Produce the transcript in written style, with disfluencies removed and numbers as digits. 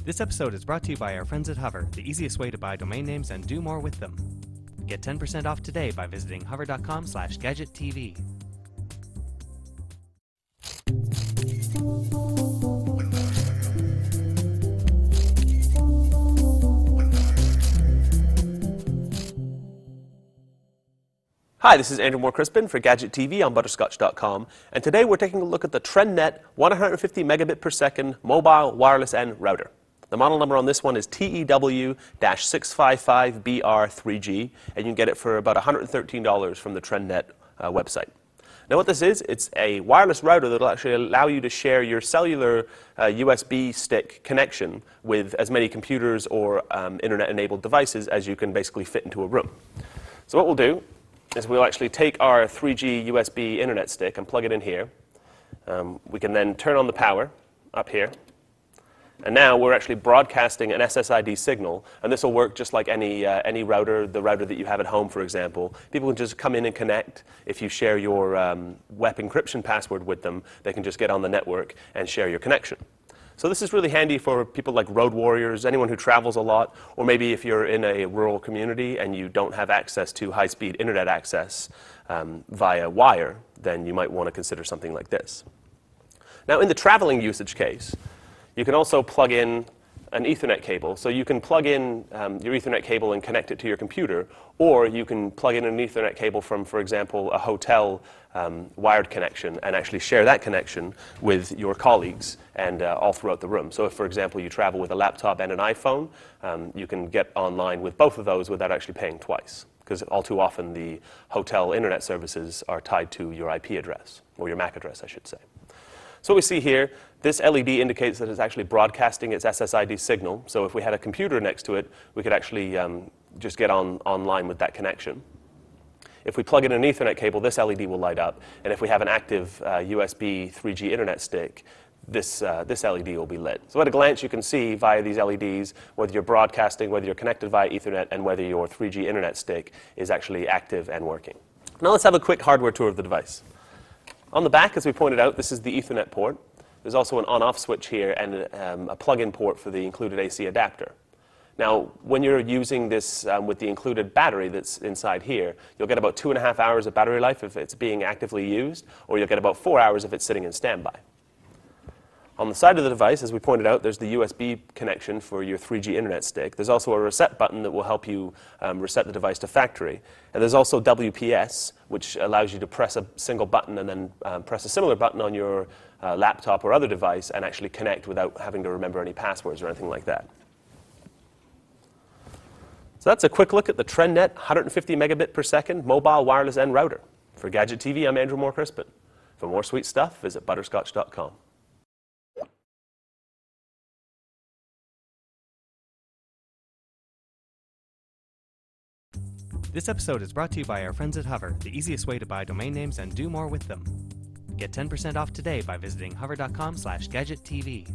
This episode is brought to you by our friends at Hover, the easiest way to buy domain names and do more with them. Get 10% off today by visiting hover.com/gadgettv. Hi, this is Andrew Moore-Crispin for Gadget TV on Butterscotch.com, and today we're taking a look at the TRENDnet 150 megabit per second mobile wireless N router. The model number on this one is TEW-655BR3G, and you can get it for about $113 from the TRENDnet website. Now what this is, it's a wireless router that will actually allow you to share your cellular USB stick connection with as many computers or internet-enabled devices as you can basically fit into a room. So what we'll do is we'll actually take our 3G USB internet stick and plug it in here. We can then turn on the power up here. And now we're actually broadcasting an SSID signal, and this will work just like any router, the router that you have at home, for example. People can just come in and connect. If you share your web encryption password with them, they can just get on the network and share your connection. So this is really handy for people like road warriors, anyone who travels a lot, or maybe if you're in a rural community and you don't have access to high-speed internet access via wire, then you might want to consider something like this. Now in the traveling usage case, you can also plug in an Ethernet cable. So you can plug in your Ethernet cable and connect it to your computer, or you can plug in an Ethernet cable from, for example, a hotel wired connection and actually share that connection with your colleagues and all throughout the room. So if, for example, you travel with a laptop and an iPhone, you can get online with both of those without actually paying twice, because all too often the hotel internet services are tied to your IP address, or your MAC address, I should say. So what we see here, this LED indicates that it's actually broadcasting its SSID signal. So if we had a computer next to it, we could actually just get online with that connection. If we plug in an Ethernet cable, this LED will light up. And if we have an active USB 3G internet stick, this LED will be lit. So at a glance, you can see via these LEDs whether you're broadcasting, whether you're connected via Ethernet, and whether your 3G internet stick is actually active and working. Now let's have a quick hardware tour of the device. On the back, as we pointed out, this is the Ethernet port. There's also an on-off switch here and a plug-in port for the included AC adapter. Now, when you're using this with the included battery that's inside here, you'll get about 2.5 hours of battery life if it's being actively used, or you'll get about 4 hours if it's sitting in standby. On the side of the device, as we pointed out, there's the USB connection for your 3G internet stick. There's also a reset button that will help you reset the device to factory. And there's also WPS, which allows you to press a single button and then press a similar button on your laptop or other device and actually connect without having to remember any passwords or anything like that. So that's a quick look at the TRENDnet 150 megabit per second mobile wireless N router. For Gadget TV, I'm Andrew Moore-Crispin. For more sweet stuff, visit Butterscotch.com. This episode is brought to you by our friends at Hover, the easiest way to buy domain names and do more with them. Get 10% off today by visiting hover.com/gadgettv.